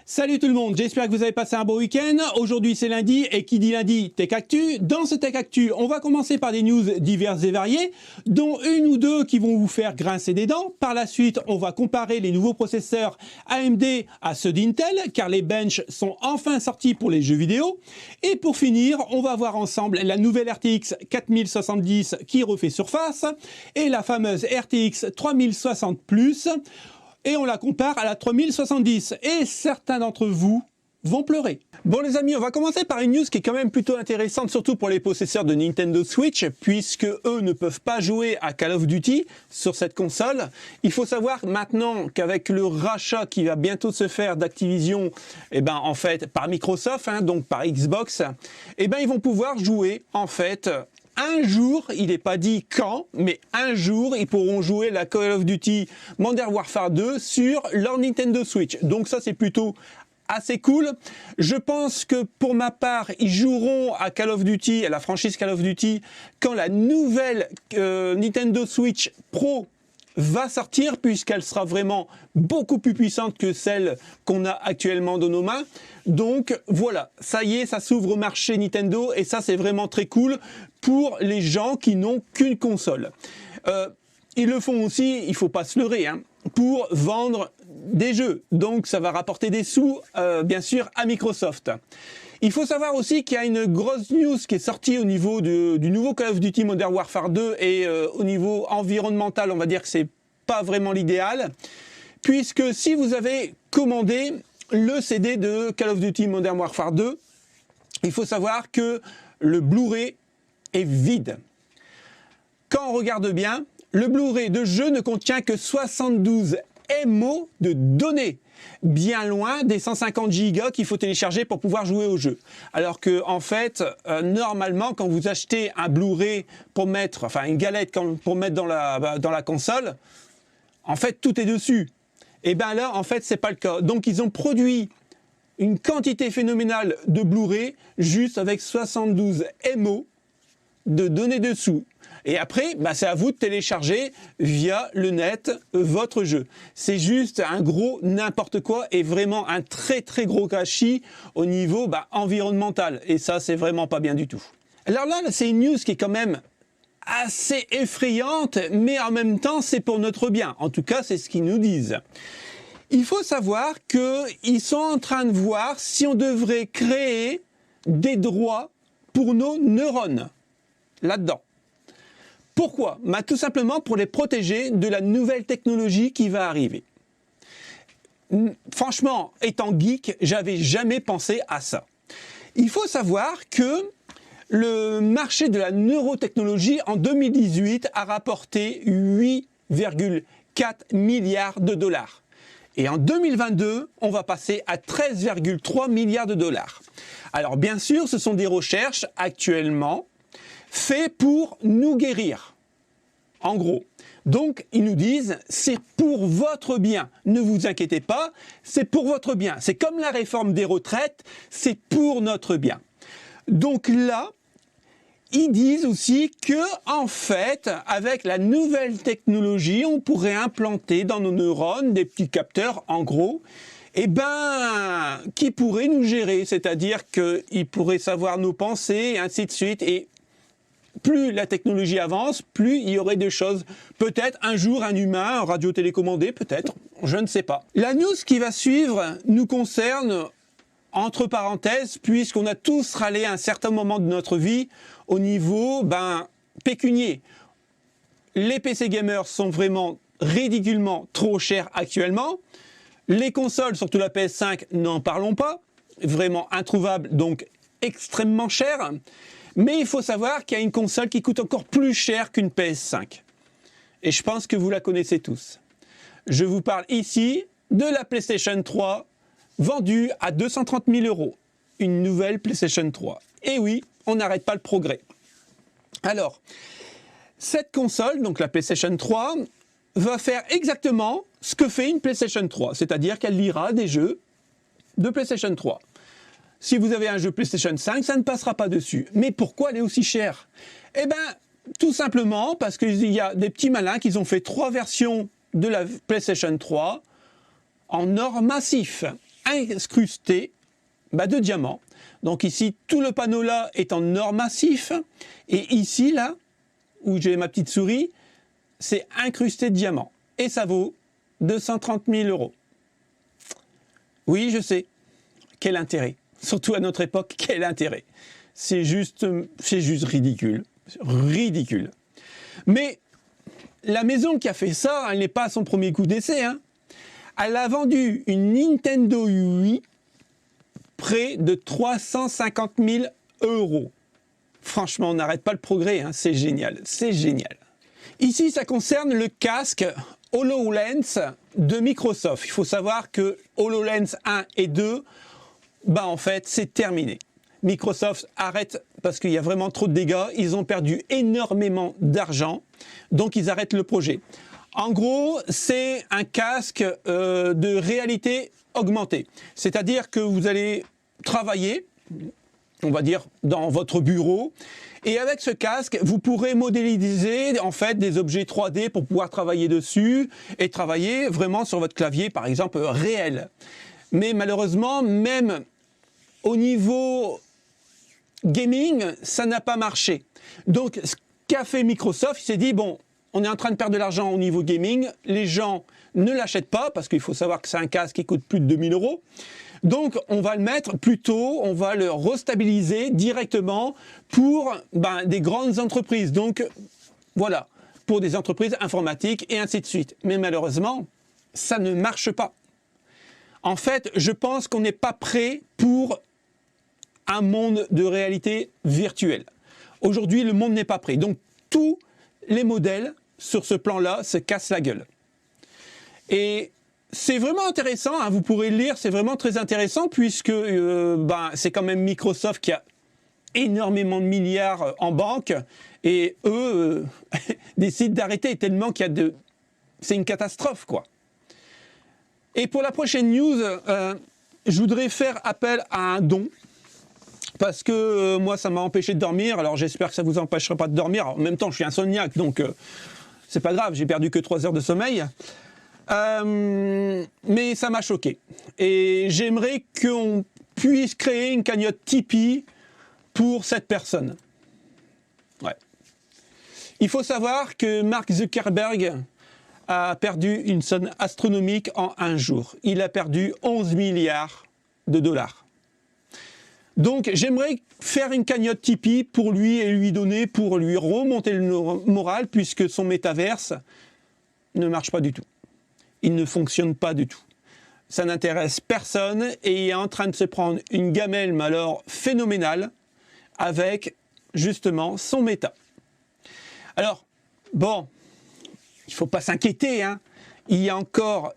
Salut tout le monde, j'espère que vous avez passé un bon week-end. Aujourd'hui c'est lundi et qui dit lundi, Tech Actu. Dans ce Tech Actu, on va commencer par des news diverses et variées, dont une ou deux qui vont vous faire grincer des dents. Par la suite, on va comparer les nouveaux processeurs AMD à ceux d'Intel, car les benches sont enfin sortis pour les jeux vidéo. Et pour finir, on va voir ensemble la nouvelle RTX 4070 qui refait surface et la fameuse RTX 3060 Plus. Et on la compare à la 3070. Et certains d'entre vous vont pleurer. Bon les amis, on va commencer par une news qui est quand même plutôt intéressante, surtout pour les possesseurs de Nintendo Switch, puisque eux ne peuvent pas jouer à Call of Duty sur cette console. Il faut savoir maintenant qu'avec le rachat qui va bientôt se faire d'Activision, en fait par Microsoft, donc par Xbox, ils vont pouvoir jouer en fait. Un jour, il n'est pas dit quand, mais un jour, ils pourront jouer la Call of Duty Modern Warfare 2 sur leur Nintendo Switch. Donc ça, c'est plutôt assez cool. Je pense que pour ma part, ils joueront à Call of Duty, à la franchise Call of Duty, quand la nouvelle Nintendo Switch Pro va sortir, puisqu'elle sera vraiment beaucoup plus puissante que celle qu'on a actuellement dans nos mains. Donc voilà, ça y est, ça s'ouvre au marché Nintendo et ça c'est vraiment très cool pour les gens qui n'ont qu'une console. Ils le font aussi, il faut pas se leurrer, pour vendre des jeux. Donc ça va rapporter des sous, bien sûr, à Microsoft. Il faut savoir aussi qu'il y a une grosse news qui est sortie au niveau du nouveau Call of Duty Modern Warfare 2 et au niveau environnemental, on va dire que c'est pas vraiment l'idéal, puisque si vous avez commandé le CD de Call of Duty Modern Warfare 2, il faut savoir que le Blu-ray est vide. Quand on regarde bien, le Blu-ray de jeu ne contient que 72 MO de données, bien loin des 150 Go qu'il faut télécharger pour pouvoir jouer au jeu. Alors que en fait, normalement, quand vous achetez un Blu-ray pour mettre, enfin une galette pour mettre dans la console, en fait tout est dessus. Et bien là, en fait, c'est pas le cas. Donc ils ont produit une quantité phénoménale de Blu-ray juste avec 72 MO de données dessous. Et après, c'est à vous de télécharger via le net votre jeu. C'est juste un gros n'importe quoi et vraiment un très très gros gâchis au niveau environnemental. Et ça, c'est vraiment pas bien du tout. Alors là, c'est une news qui est quand même assez effrayante, mais en même temps, c'est pour notre bien. En tout cas, c'est ce qu'ils nous disent. Il faut savoir qu'ils sont en train de voir si on devrait créer des droits pour nos neurones là-dedans. Pourquoi ? Tout simplement pour les protéger de la nouvelle technologie qui va arriver. Franchement, étant geek, j'avais jamais pensé à ça. Il faut savoir que le marché de la neurotechnologie en 2018 a rapporté 8,4 milliards de dollars. Et en 2022, on va passer à 13,3 milliards de dollars. Alors bien sûr, ce sont des recherches actuellement fait pour nous guérir, en gros. Donc, ils nous disent, c'est pour votre bien. Ne vous inquiétez pas, c'est pour votre bien. C'est comme la réforme des retraites, c'est pour notre bien. Donc là, ils disent aussi que, en fait, avec la nouvelle technologie, on pourrait implanter dans nos neurones des petits capteurs, en gros, qui pourraient nous gérer. C'est-à-dire qu'ils pourraient savoir nos pensées, et ainsi de suite, et plus la technologie avance, plus il y aurait des choses. Peut-être un jour un humain, un radio-télécommandé, peut-être, je ne sais pas. La news qui va suivre nous concerne, entre parenthèses, puisqu'on a tous râlé à un certain moment de notre vie au niveau pécunier. Les PC gamers sont vraiment ridiculement trop chers actuellement. Les consoles, surtout la PS5, n'en parlons pas. Vraiment introuvable, donc extrêmement cher. Mais il faut savoir qu'il y a une console qui coûte encore plus cher qu'une PS5. Et je pense que vous la connaissez tous. Je vous parle ici de la PlayStation 3 vendue à 230 000 €. Une nouvelle PlayStation 3. Et oui, on n'arrête pas le progrès. Alors, cette console, donc la PlayStation 3, va faire exactement ce que fait une PlayStation 3. C'est-à-dire qu'elle lira des jeux de PlayStation 3. Si vous avez un jeu PlayStation 5, ça ne passera pas dessus. Mais pourquoi elle est aussi chère ? Tout simplement parce qu'il y a des petits malins qui ont fait 3 versions de la PlayStation 3 en or massif. incrusté de diamants. Donc ici, tout le panneau là est en or massif. Et ici, là, où j'ai ma petite souris, c'est incrusté de diamants. Et ça vaut 230 000 €. Oui, je sais. Quel intérêt? Surtout à notre époque, quel intérêt? C'est juste ridicule. Ridicule. Mais la maison qui a fait ça, elle n'est pas à son premier coup d'essai. Hein. Elle a vendu une Nintendo Wii près de 350 000 €. Franchement, on n'arrête pas le progrès, hein. C'est génial, c'est génial. Ici, ça concerne le casque HoloLens de Microsoft. Il faut savoir que HoloLens 1 et 2, en fait, c'est terminé. Microsoft arrête parce qu'il y a vraiment trop de dégâts. Ils ont perdu énormément d'argent, donc ils arrêtent le projet. En gros, c'est un casque de réalité augmentée. C'est-à-dire que vous allez travailler, on va dire, dans votre bureau. Et avec ce casque, vous pourrez modéliser en fait des objets 3D pour pouvoir travailler dessus et travailler vraiment sur votre clavier, par exemple, réel. Mais malheureusement, même au niveau gaming, ça n'a pas marché. Donc, ce qu'a fait Microsoft, il s'est dit, bon, on est en train de perdre de l'argent au niveau gaming, les gens ne l'achètent pas, parce qu'il faut savoir que c'est un casque qui coûte plus de 2000 €. Donc, on va le mettre plutôt, on va le restabiliser directement pour des grandes entreprises. Donc, voilà, pour des entreprises informatiques et ainsi de suite. Mais malheureusement, ça ne marche pas. En fait, je pense qu'on n'est pas prêt pour un monde de réalité virtuelle. Aujourd'hui, le monde n'est pas prêt. Donc, tous les modèles sur ce plan-là se cassent la gueule. Et c'est vraiment intéressant, hein, vous pourrez le lire, c'est vraiment très intéressant puisque c'est quand même Microsoft qui a énormément de milliards en banque et eux décident d'arrêter tellement qu'il y a de... C'est une catastrophe, quoi. Et pour la prochaine news, je voudrais faire appel à un don parce que moi, ça m'a empêché de dormir. Alors j'espère que ça ne vous empêchera pas de dormir. Alors, en même temps, je suis insomniaque, donc c'est pas grave, j'ai perdu que 3 heures de sommeil. Mais ça m'a choqué. Et j'aimerais qu'on puisse créer une cagnotte Tipeee pour cette personne. Ouais. Il faut savoir que Mark Zuckerberg a perdu une somme astronomique en un jour. Il a perdu 11 milliards de dollars. Donc j'aimerais faire une cagnotte Tipeee pour lui et lui donner, pour lui remonter le moral, puisque son métaverse ne marche pas du tout. Il ne fonctionne pas du tout. Ça n'intéresse personne et il est en train de se prendre une gamelle, mais alors phénoménale, avec justement son méta. Alors, bon, il ne faut pas s'inquiéter, hein. Il y a encore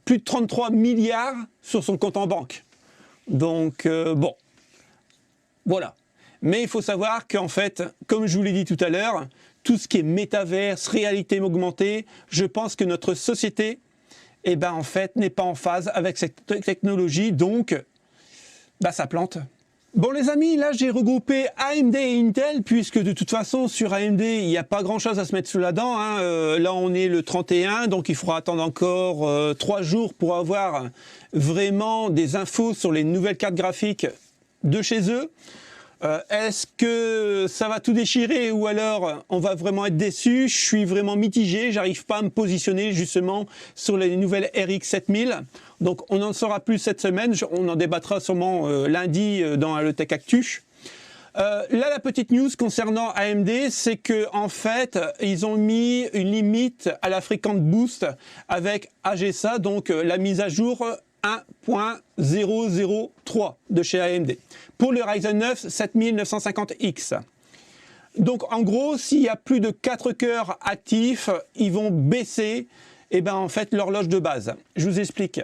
plus de 33 milliards sur son compte en banque. Donc, bon, voilà. Mais il faut savoir qu'en fait, comme je vous l'ai dit tout à l'heure, tout ce qui est métaverse, réalité augmentée, je pense que notre société, en fait, n'est pas en phase avec cette technologie, donc, ça plante. Bon les amis, là j'ai regroupé AMD et Intel, puisque de toute façon sur AMD, il n'y a pas grand chose à se mettre sous la dent, hein. Là on est le 31, donc il faudra attendre encore 3 jours pour avoir vraiment des infos sur les nouvelles cartes graphiques de chez eux. Est-ce que ça va tout déchirer ou alors on va vraiment être déçu? Je suis vraiment mitigé, j'arrive pas à me positionner justement sur les nouvelles RX 7000. Donc on en saura plus cette semaine, on en débattra sûrement lundi dans le Tech Actu. Là la petite news concernant AMD, c'est que en fait ils ont mis une limite à la fréquence boost avec AGSA, donc la mise à jour 1.003 de chez AMD pour le Ryzen 9 7950X. Donc en gros, s'il y a plus de 4 cœurs actifs, ils vont baisser en fait l'horloge de base. Je vous explique.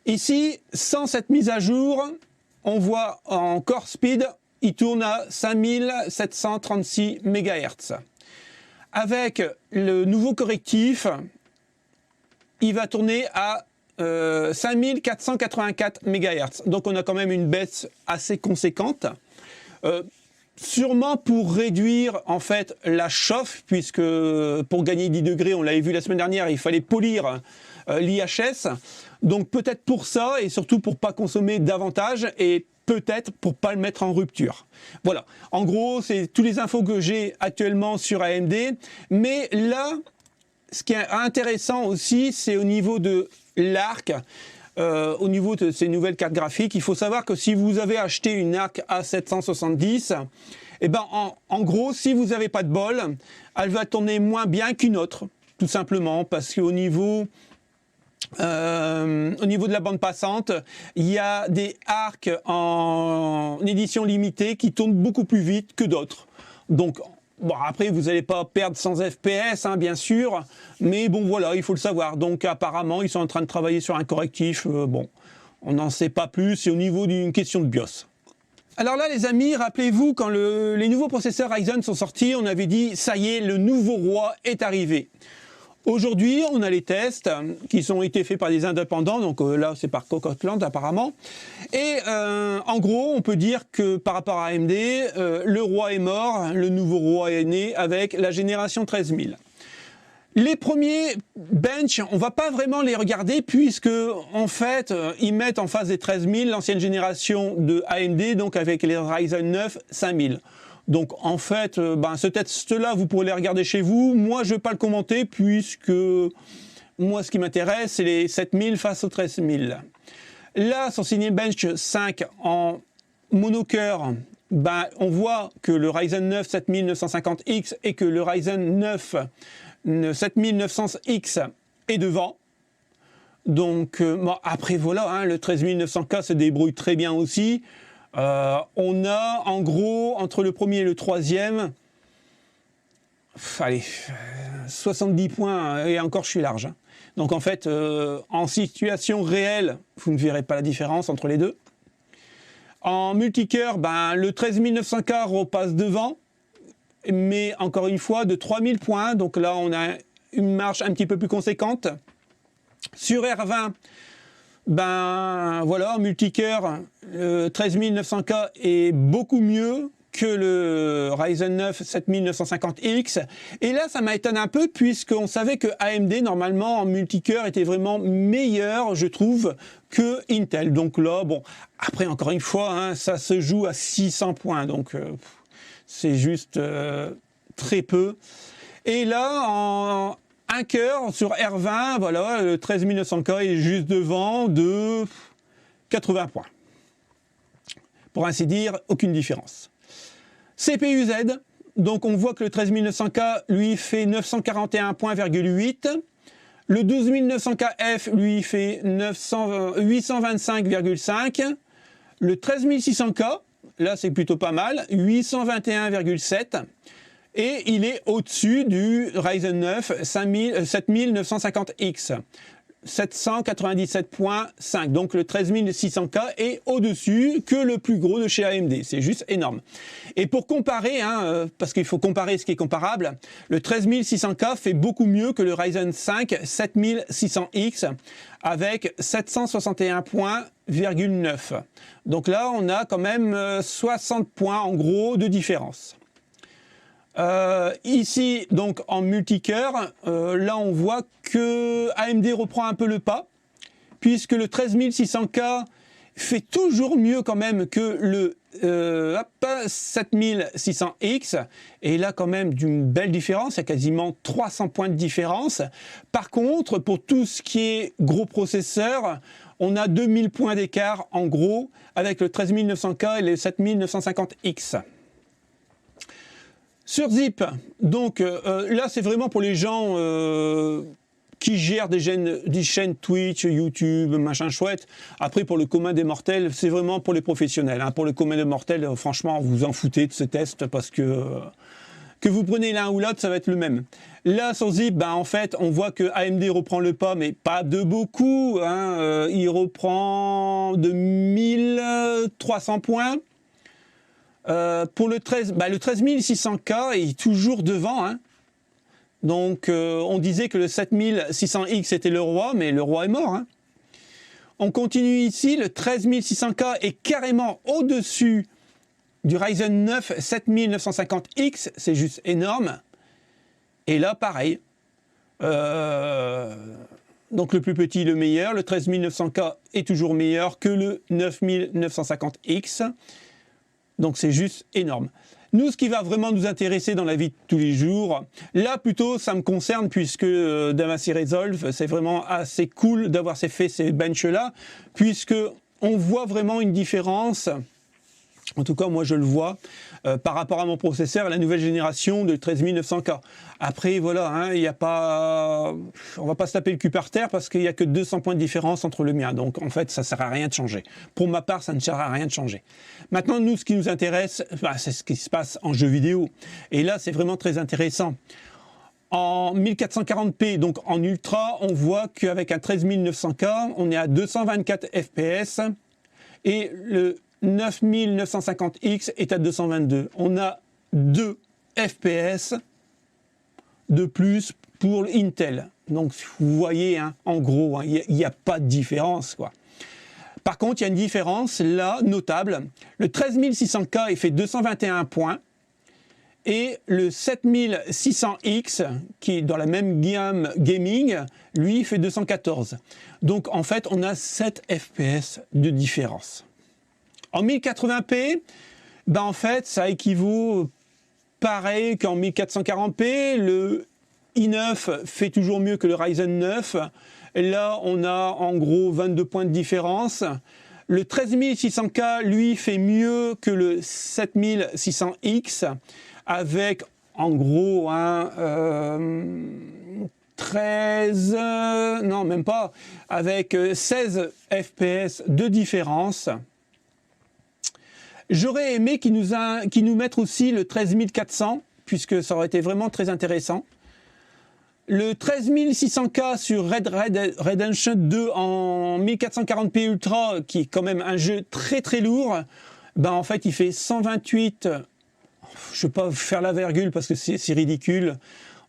Ici, sans cette mise à jour, on voit en core speed, il tourne à 5736 MHz. Avec le nouveau correctif, il va tourner à 5484 MHz. Donc on a quand même une baisse assez conséquente. Sûrement pour réduire en fait la chauffe, puisque pour gagner 10 degrés, on l'avait vu la semaine dernière, il fallait polir l'IHS. Donc peut-être pour ça, et surtout pour pas consommer davantage, et peut-être pour pas le mettre en rupture. Voilà, en gros, c'est toutes les infos que j'ai actuellement sur AMD. Mais là, ce qui est intéressant aussi, c'est au niveau de l'ARC, au niveau de ces nouvelles cartes graphiques. Il faut savoir que si vous avez acheté une ARC A770, eh ben en gros, si vous n'avez pas de bol, elle va tourner moins bien qu'une autre, tout simplement, parce qu'au niveau de la bande passante, il y a des ARC en édition limitée qui tournent beaucoup plus vite que d'autres. Donc, bon, après, vous n'allez pas perdre 100 FPS, hein, bien sûr, mais bon, voilà, il faut le savoir. Donc, apparemment, ils sont en train de travailler sur un correctif. Bon, on n'en sait pas plus, c'est au niveau d'une question de BIOS. Alors là, les amis, rappelez-vous, quand les nouveaux processeurs Ryzen sont sortis, on avait dit, ça y est, le nouveau roi est arrivé. Aujourd'hui, on a les tests qui ont été faits par des indépendants, donc là c'est par Cocotland apparemment. Et en gros, on peut dire que par rapport à AMD, le roi est mort, le nouveau roi est né avec la génération 13000. Les premiers bench, on va pas vraiment les regarder puisque en fait, ils mettent en face des 13000 l'ancienne génération de AMD, donc avec les Ryzen 9 5000. Donc en fait, ce test-là, vous pourrez les regarder chez vous. Moi, je ne vais pas le commenter puisque moi, ce qui m'intéresse, c'est les 7000 face aux 13000. Là, sur Cinebench 5 en monocœur, on voit que le Ryzen 9 7950X et que le Ryzen 9 7900X est devant. Donc après voilà, hein, le 13900K se débrouille très bien aussi. On a en gros entre le premier et le troisième, allez, 70 points et encore je suis large. Hein. Donc en fait, en situation réelle, vous ne verrez pas la différence entre les deux. En multicœur, le 13900K repasse devant, mais encore une fois de 3000 points. Donc là, on a une marge un petit peu plus conséquente. Sur R20, voilà, en multicœur, le 13900K est beaucoup mieux que le Ryzen 9 7950X. Et là, ça m'étonne un peu puisqu'on savait que AMD, normalement, en multicœur, était vraiment meilleur, je trouve, que Intel. Donc là, bon, après, encore une fois, hein, ça se joue à 600 points. Donc, c'est juste très peu. Et là, en un cœur sur R20, voilà, le 13900K est juste devant de 80 points. Pour ainsi dire, aucune différence. CPU Z, donc on voit que le 13900K, lui, fait 941 points,8. Le 12900KF, lui, fait 825,5. Le 13600K, là, c'est plutôt pas mal, 821,7. Et il est au-dessus du Ryzen 9 7950X, 797,5. Donc le 13600K est au-dessus que le plus gros de chez AMD. C'est juste énorme. Et pour comparer, hein, parce qu'il faut comparer ce qui est comparable, le 13600K fait beaucoup mieux que le Ryzen 5 7600X avec 761,9 points. Donc là, on a quand même 60 points en gros de différence. Ici, donc en multicœur, là on voit que AMD reprend un peu le pas, puisque le 13600K fait toujours mieux quand même que le 7600X, et là quand même d'une belle différence, il y a quasiment 300 points de différence. Par contre, pour tout ce qui est gros processeur, on a 2000 points d'écart en gros avec le 13900K et le 7950X. Sur Zip, donc là c'est vraiment pour les gens qui gèrent des chaînes Twitch, YouTube, machin chouette. Après pour le commun des mortels, c'est vraiment pour les professionnels. Hein. Pour le commun des mortels, franchement, vous en foutez de ces tests parce que vous prenez l'un ou l'autre, ça va être le même. Là sur Zip, en fait, on voit que AMD reprend le pas, mais pas de beaucoup. Hein. Il reprend de 1300 points. Pour le 13600K est toujours devant. Hein. Donc on disait que le 7600X était le roi, mais le roi est mort. Hein. On continue ici, le 13600K est carrément au-dessus du Ryzen 9 7950X, c'est juste énorme. Et là pareil, donc le plus petit, le meilleur. Le 13900K est toujours meilleur que le 9950X. Donc c'est juste énorme. Nous, ce qui va vraiment nous intéresser dans la vie de tous les jours, là plutôt ça me concerne puisque Damasy Resolve, c'est vraiment assez cool d'avoir fait ces benches-là, puisque on voit vraiment une différence. En tout cas, moi, je le vois par rapport à mon processeur, la nouvelle génération de 13900K. Après, voilà, hein, y a pas, on va pas se taper le cul par terre parce qu'il n'y a que 200 points de différence entre le mien. Donc, en fait, ça ne sert à rien de changer. Pour ma part, ça ne sert à rien de changer. Maintenant, nous, ce qui nous intéresse, bah, c'est ce qui se passe en jeu vidéo. Et là, c'est vraiment très intéressant. En 1440p, donc en ultra, on voit qu'avec un 13900K, on est à 224 FPS. Et le 9950X est à 222. On a 2 FPS de plus pour Intel. Donc vous voyez, hein, en gros, il n'y a pas de différence, quoi. Par contre, il y a une différence là notable. Le 13600K il fait 221 points et le 7600X qui est dans la même gamme gaming, lui fait 214. Donc en fait, on a 7 FPS de différence. En 1080p, ben en fait, ça équivaut pareil qu'en 1440p. Le i9 fait toujours mieux que le Ryzen 9. Et là, on a en gros 22 points de différence. Le 13600K, lui, fait mieux que le 7600X, avec en gros un 13, non même pas, avec 16 FPS de différence. J'aurais aimé qu'ils nous mettent aussi le 13400, puisque ça aurait été vraiment très intéressant. Le 13600K sur Red Dead Redemption 2 en 1440p Ultra, qui est quand même un jeu très très lourd, ben en fait il fait 128, je ne vais pas faire la virgule parce que c'est ridicule,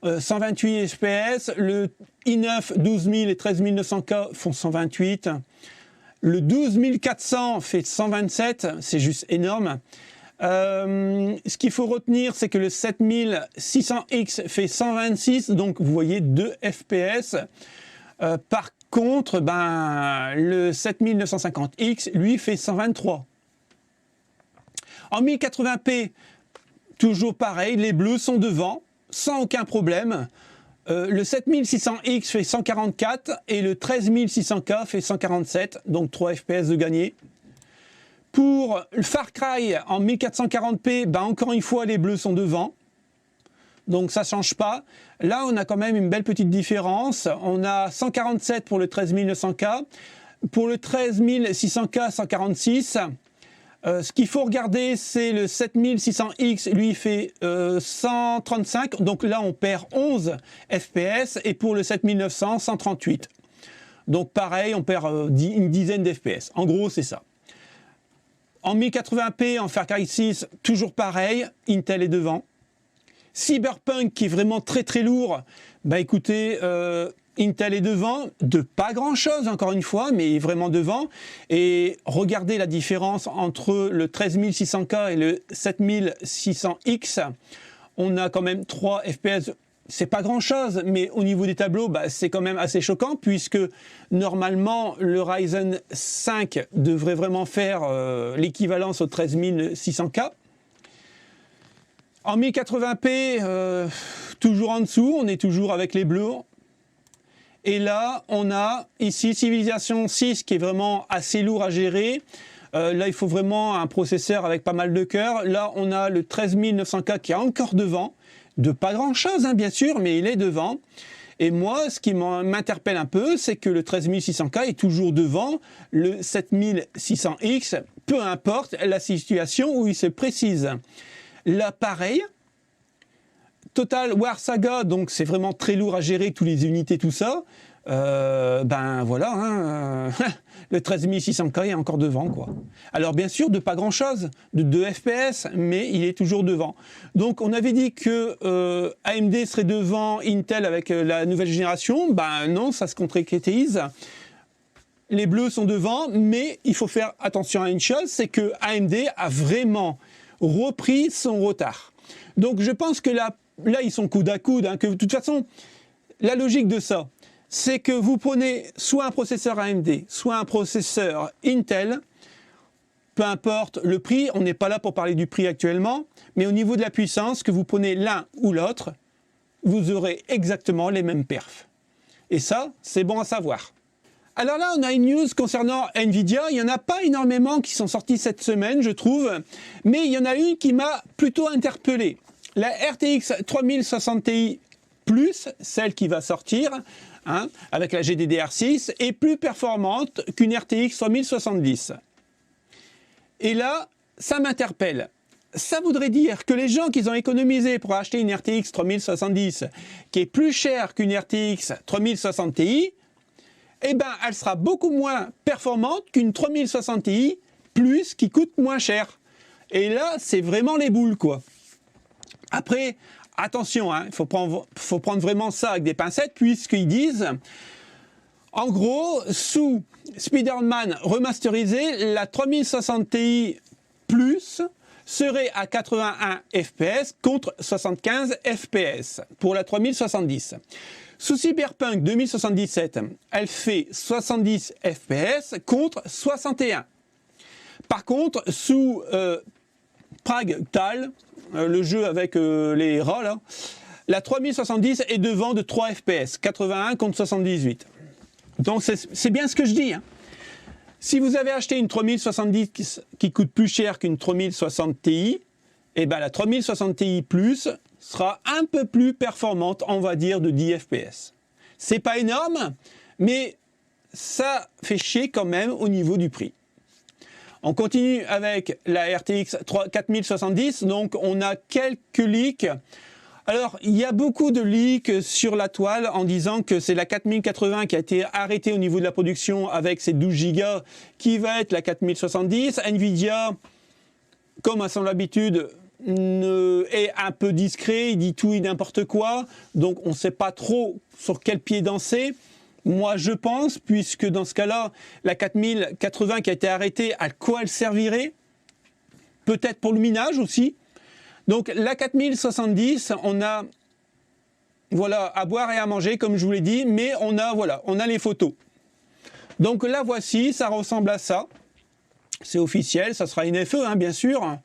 128 FPS, le i9 12000 et 13900K font 128, le 12400 fait 127, c'est juste énorme. Ce qu'il faut retenir, c'est que le 7600X fait 126, donc vous voyez 2 FPS. Par contre, ben, le 7950X, lui, fait 123. En 1080p, toujours pareil, les bleus sont devant, sans aucun problème. Le 7600X fait 144 et le 13600K fait 147, donc 3 FPS de gagné. Pour le Far Cry en 1440p, ben encore une fois les bleus sont devant, donc ça ne change pas. Là on a quand même une belle petite différence, on a 147 pour le 13900K, pour le 13600K 146. Ce qu'il faut regarder, c'est le 7600X, lui fait 135, donc là on perd 11 FPS, et pour le 7900, 138. Donc pareil, on perd une dizaine d'FPS. En gros, c'est ça. En 1080p, en Far Cry 6, toujours pareil, Intel est devant. Cyberpunk, qui est vraiment très très lourd, bah écoutez, Intel est devant, de pas grand chose encore une fois, mais vraiment devant. Et regardez la différence entre le 13600K et le 7600X. On a quand même 3 FPS, c'est pas grand chose, mais au niveau des tableaux, bah, c'est quand même assez choquant, puisque normalement le Ryzen 5 devrait vraiment faire l'équivalence au 13600K. En 1080p, toujours en dessous, on est toujours avec les bleus. Et là, on a ici Civilization 6 qui est vraiment assez lourd à gérer. Là, il faut vraiment un processeur avec pas mal de cœur. Là, on a le 13900K qui est encore devant. De pas grand-chose, hein, bien sûr, mais il est devant. Et moi, ce qui m'interpelle un peu, c'est que le 13600K est toujours devant le 7600X, peu importe la situation où il se précise. Là, pareil. Total War Saga, donc c'est vraiment très lourd à gérer, toutes les unités, tout ça. Ben voilà, hein, le 13600K est encore devant, quoi. Alors bien sûr, de pas grand-chose, de 2 FPS, mais il est toujours devant. Donc on avait dit que AMD serait devant Intel avec la nouvelle génération. Ben non, ça se concrétise. Les bleus sont devant, mais il faut faire attention à une chose, c'est que AMD a vraiment repris son retard. Donc je pense que là ils sont coude à coude, hein, que de toute façon, la logique de ça, c'est que vous prenez soit un processeur AMD, soit un processeur Intel, peu importe le prix, on n'est pas là pour parler du prix actuellement, mais au niveau de la puissance, que vous prenez l'un ou l'autre, vous aurez exactement les mêmes perfs. Et ça, c'est bon à savoir. Alors là, on a une news concernant Nvidia. Il n'y en a pas énormément qui sont sortis cette semaine, je trouve, mais il y en a une qui m'a plutôt interpellé. La RTX 3060 Ti+, celle qui va sortir, hein, avec la GDDR6, est plus performante qu'une RTX 3070. Et là, ça m'interpelle. Ça voudrait dire que les gens qui ont économisé pour acheter une RTX 3070, qui est plus chère qu'une RTX 3060 Ti, eh ben, elle sera beaucoup moins performante qu'une 3060 Ti+, qui coûte moins cher. Et là, c'est vraiment les boules, quoi. Après, attention, hein, faut prendre vraiment ça avec des pincettes, puisqu'ils disent... En gros, sous Spider-Man remasterisé, la 3060 Ti Plus serait à 81 fps contre 75 fps pour la 3070. Sous Cyberpunk 2077, elle fait 70 fps contre 61. Par contre, sous Prague Tale, le jeu avec les rats, là, la 3070 est devant de 3 fps, 81 contre 78. Donc c'est bien ce que je dis. Hein. Si vous avez acheté une 3070 qui coûte plus cher qu'une 3060 Ti, eh ben la 3060 Ti Plus sera un peu plus performante, on va dire, de 10 fps. C'est pas énorme, mais ça fait chier quand même au niveau du prix. On continue avec la RTX 4070, donc on a quelques leaks. Alors, il y a beaucoup de leaks sur la toile en disant que c'est la 4080 qui a été arrêtée au niveau de la production avec ses 12 Go qui va être la 4070. Nvidia, comme à son habitude, est un peu discret, il dit tout et n'importe quoi, donc on ne sait pas trop sur quel pied danser. Moi, je pense, puisque dans ce cas-là, la 4080 qui a été arrêtée, à quoi elle servirait? Peut-être pour le minage aussi. Donc la 4070, on a voilà, à boire et à manger, comme je vous l'ai dit, mais on a les photos. Donc là, voici, ça ressemble à ça. C'est officiel, ça sera une FE, hein, bien sûr.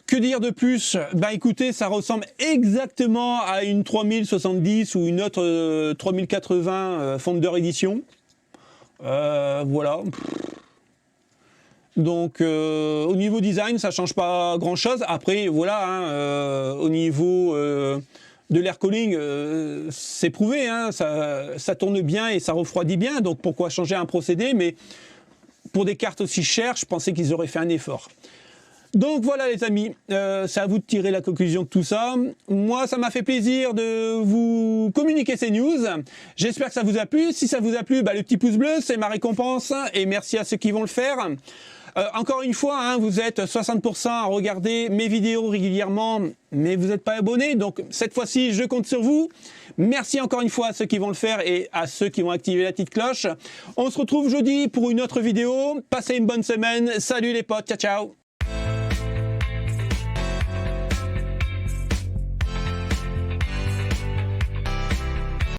Que dire de plus? Ben écoutez, ça ressemble exactement à une 3070 ou une autre 3080 Founder Edition. Voilà. Donc au niveau design, ça change pas grand chose. Après, voilà, hein, au niveau de l'air cooling, c'est prouvé, hein, ça tourne bien et ça refroidit bien. Donc pourquoi changer un procédé? Mais pour des cartes aussi chères, je pensais qu'ils auraient fait un effort. Donc voilà les amis, c'est à vous de tirer la conclusion de tout ça. Moi, ça m'a fait plaisir de vous communiquer ces news. J'espère que ça vous a plu. Si ça vous a plu, bah, le petit pouce bleu, c'est ma récompense. Et merci à ceux qui vont le faire. Encore une fois, hein, vous êtes 60% à regarder mes vidéos régulièrement, mais vous n'êtes pas abonné. Donc cette fois-ci, je compte sur vous. Merci encore une fois à ceux qui vont le faire et à ceux qui vont activer la petite cloche. On se retrouve jeudi pour une autre vidéo. Passez une bonne semaine. Salut les potes, ciao ciao.